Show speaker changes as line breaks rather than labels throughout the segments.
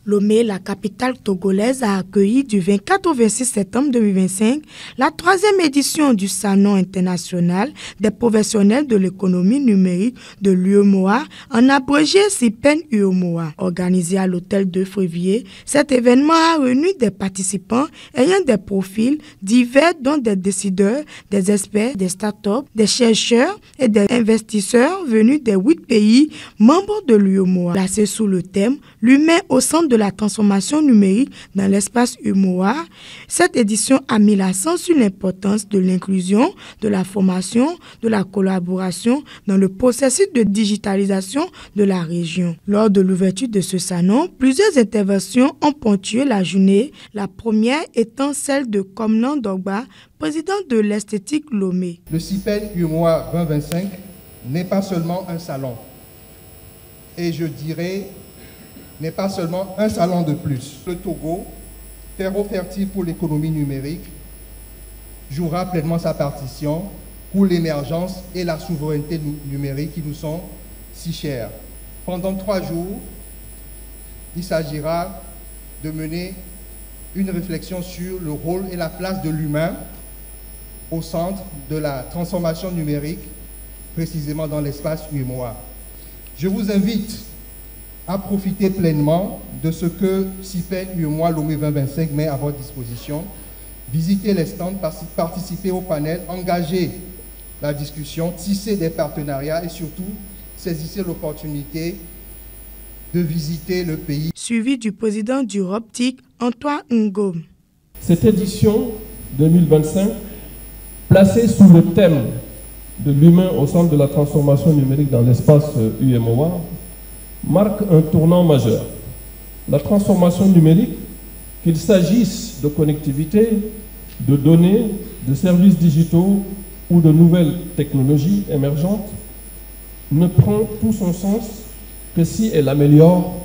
Lomé, la capitale togolaise, a accueilli du 24 au 26 septembre 2025 la 3e édition du Salon international des professionnels de l'économie numérique de l'UEMOA, en abrégé CIPEN UEMOA. Organisé à l'hôtel de Frévier, cet événement a réuni des participants ayant des profils divers dont des décideurs, des experts, des startups, des chercheurs et des investisseurs venus des 8 pays membres de l'UEMOA. Placé sous le thème « L'humain au centre de la transformation numérique dans l'espace UEMOA », cette édition a mis l'accent sur l'importance de l'inclusion, de la formation, de la collaboration dans le processus de digitalisation de la région. Lors de l'ouverture de ce salon, plusieurs interventions ont ponctué la journée, la première étant celle de Komnan Dogba, président de l'Esthétique Lomé.
Le CIPEN UEMOA 2025 n'est pas seulement un salon, et je dirais n'est pas seulement un salon de plus. Le Togo, terreau fertile pour l'économie numérique, jouera pleinement sa partition pour l'émergence et la souveraineté numérique qui nous sont si chères. Pendant 3 jours, il s'agira de mener une réflexion sur le rôle et la place de l'humain au centre de la transformation numérique, précisément dans l'espace UEMOA. Je vous invite à profiter pleinement de ce que CIPEN UEMOA Lomé 2025 met à votre disposition. Visiter les stands, participer au panel, engager la discussion, tisser des partenariats et surtout saisissez l'opportunité de visiter le pays.
Suivi du président du ROPTIC, Antoine Ngom.
Cette édition 2025, placée sous le thème de l'humain au centre de la transformation numérique dans l'espace UEMOA, marque un tournant majeur. La transformation numérique, qu'il s'agisse de connectivité, de données, de services digitaux ou de nouvelles technologies émergentes, ne prend tout son sens que si elle améliore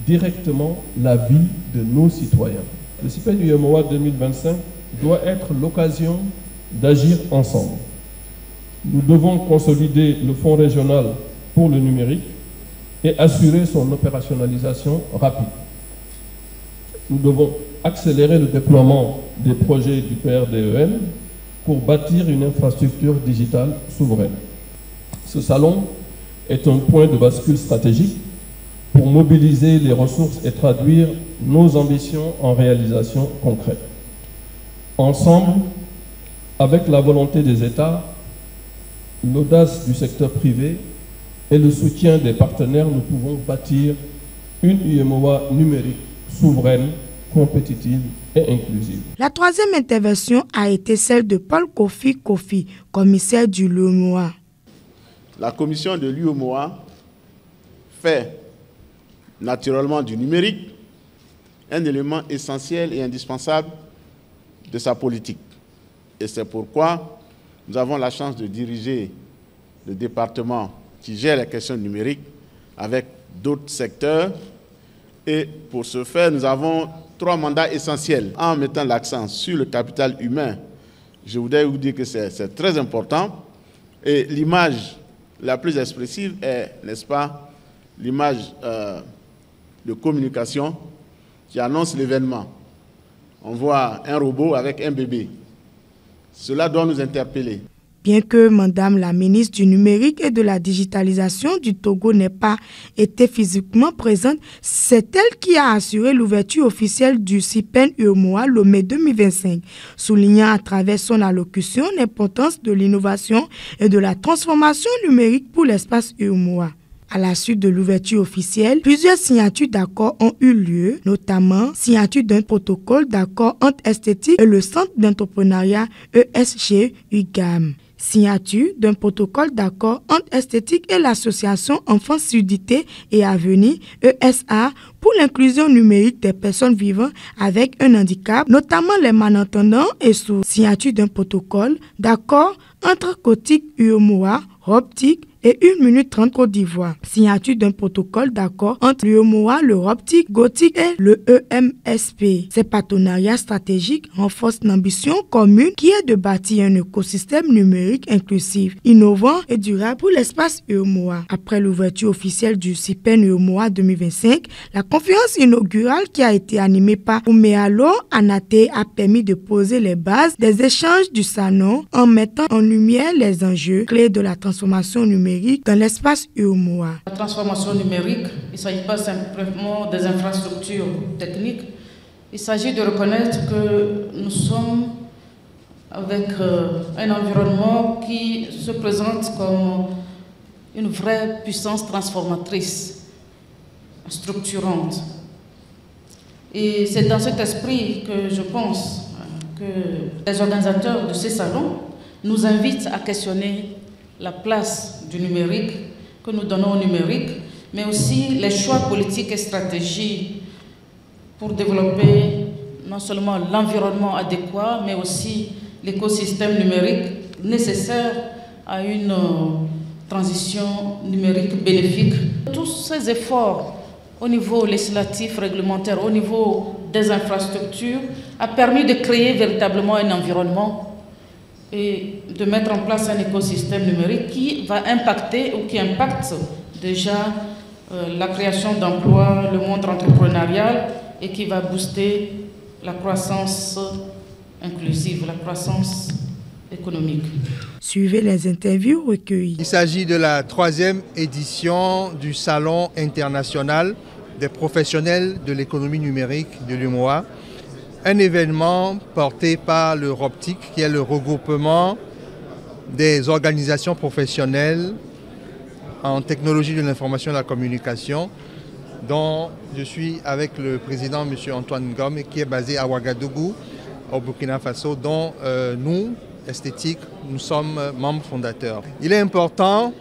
directement la vie de nos citoyens. Le CIPEN UEMOA 2025 doit être l'occasion d'agir ensemble. Nous devons consolider le Fonds régional pour le numérique et assurer son opérationnalisation rapide. Nous devons accélérer le déploiement des projets du PRDEN pour bâtir une infrastructure digitale souveraine. Ce salon est un point de bascule stratégique pour mobiliser les ressources et traduire nos ambitions en réalisation concrète. Ensemble, avec la volonté des États, l'audace du secteur privé et le soutien des partenaires, nous pouvons bâtir une UEMOA numérique souveraine, compétitive et inclusive.
La 3e intervention a été celle de Paul Kofi Kofi, commissaire du l'UEMOA.
La commission de l'UEMOA fait naturellement du numérique un élément essentiel et indispensable de sa politique. Et c'est pourquoi nous avons la chance de diriger le département qui gère les questions numériques avec d'autres secteurs. Et pour ce faire, nous avons 3 mandats essentiels. En mettant l'accent sur le capital humain, je voudrais vous dire que c'est très important. Et l'image la plus expressive est, n'est-ce pas, l'image de communication qui annonce l'événement. On voit un robot avec un bébé. Cela doit nous interpeller.
Bien que Madame la ministre du Numérique et de la Digitalisation du Togo n'ait pas été physiquement présente, c'est elle qui a assuré l'ouverture officielle du CIPEN UEMOA Lomé 2025, soulignant à travers son allocution l'importance de l'innovation et de la transformation numérique pour l'espace UEMOA. À la suite de l'ouverture officielle, plusieurs signatures d'accords ont eu lieu, notamment signature d'un protocole d'accord entre Esthétique et le Centre d'entrepreneuriat ESG UGAM. Signature d'un protocole d'accord entre Esthétique et l'association Enfants Sudité et Avenir ESA pour l'inclusion numérique des personnes vivant avec un handicap, notamment les malentendants, et sous signature d'un protocole d'accord entre Cotic UEMOA, ROPTIC et 1 minute 30 Côte d'Ivoire. Signature d'un protocole d'accord entre l'UEMOA, l'Europtic, Gothic et le EMSP. Ces partenariats stratégiques renforcent l'ambition commune qui est de bâtir un écosystème numérique inclusif, innovant et durable pour l'espace UEMOA. Après l'ouverture officielle du CIPEN UEMOA 2025, la conférence inaugurale qui a été animée par Ouméalo Anaté a permis de poser les bases des échanges du salon en mettant en lumière les enjeux clés de la transformation numérique dans l'espace UEMOA.
La transformation numérique, il ne s'agit pas simplement des infrastructures techniques, il s'agit de reconnaître que nous sommes avec un environnement qui se présente comme une vraie puissance transformatrice, structurante. Et c'est dans cet esprit que je pense que les organisateurs de ces salons nous invitent à questionner la place du numérique, que nous donnons au numérique, mais aussi les choix politiques et stratégies pour développer non seulement l'environnement adéquat, mais aussi l'écosystème numérique nécessaire à une transition numérique bénéfique. Tous ces efforts au niveau législatif, réglementaire, au niveau des infrastructures, a permis de créer véritablement un environnement et de mettre en place un écosystème numérique qui va impacter ou qui impacte déjà la création d'emplois, le monde entrepreneurial et qui va booster la croissance inclusive, la croissance économique.
Suivez les interviews recueillies.
Il s'agit de la 3e édition du Salon international des professionnels de l'économie numérique de l'UEMOA, un événement porté par l'Europtic, qui est le regroupement des organisations professionnelles en technologie de l'information et de la communication, dont je suis avec le président M. Antoine Ngom, qui est basé à Ouagadougou, au Burkina Faso, dont nous, Esthétique, nous sommes membres fondateurs. Il est important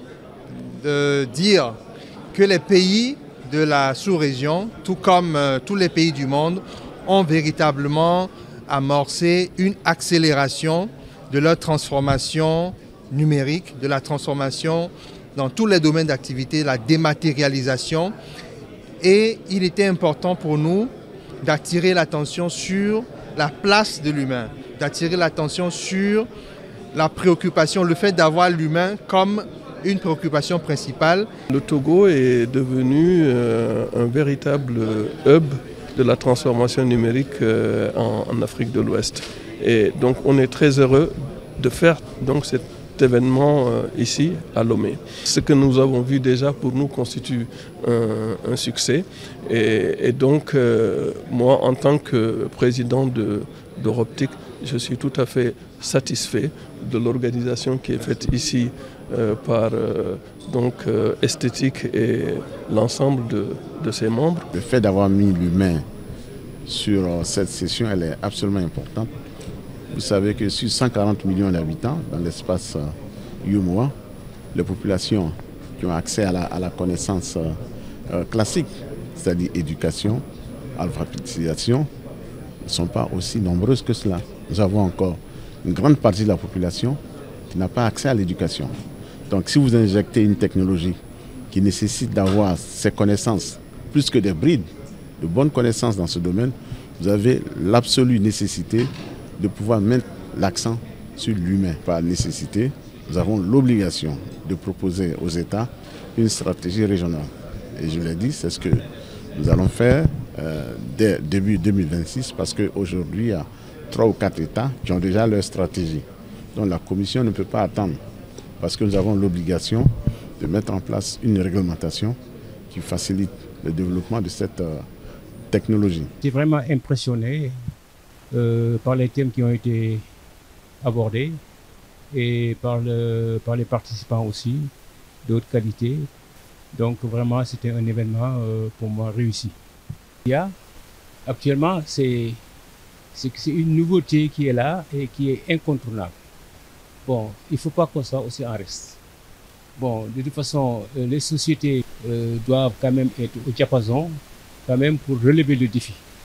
de dire que les pays de la sous-région, tout comme tous les pays du monde, ont véritablement amorcé une accélération de leur transformation numérique, de la transformation dans tous les domaines d'activité, la dématérialisation. Et il était important pour nous d'attirer l'attention sur la place de l'humain, d'attirer l'attention sur la préoccupation, le fait d'avoir l'humain comme une préoccupation principale.
Le Togo est devenu un véritable hub de la transformation numérique en Afrique de l'Ouest. Et donc on est très heureux de faire donc cet événement ici à Lomé. Ce que nous avons vu déjà pour nous constitue un succès. Et donc moi en tant que président d'Europtic, je suis tout à fait satisfait de l'organisation qui est faite ici par Esthétique et l'ensemble de ses membres.
Le fait d'avoir mis l'humain sur cette session, elle est absolument importante. Vous savez que sur 140 millions d'habitants dans l'espace UEMOA, les populations qui ont accès à la connaissance classique, c'est-à-dire éducation, alphabétisation, ne sont pas aussi nombreuses que cela. Nous avons encore une grande partie de la population qui n'a pas accès à l'éducation. Donc si vous injectez une technologie qui nécessite d'avoir ces connaissances, plus que des brides, de bonnes connaissances dans ce domaine, vous avez l'absolue nécessité de pouvoir mettre l'accent sur l'humain. Par nécessité, nous avons l'obligation de proposer aux États une stratégie régionale. Et je l'ai dit, c'est ce que nous allons faire dès début 2026, parce qu'aujourd'hui, il y a 3 ou 4 États qui ont déjà leur stratégie. Donc la Commission ne peut pas attendre, parce que nous avons l'obligation de mettre en place une réglementation qui facilite le développement de cette technologie.
J'étais vraiment impressionné par les thèmes qui ont été abordés et par les participants aussi, de haute qualité. Donc vraiment, c'était un événement pour moi réussi. Actuellement, c'est une nouveauté qui est là et qui est incontournable. Bon, il ne faut pas qu'on soit aussi en reste. Bon, de toute façon, les sociétés doivent quand même être au diapason, quand même pour relever le défi.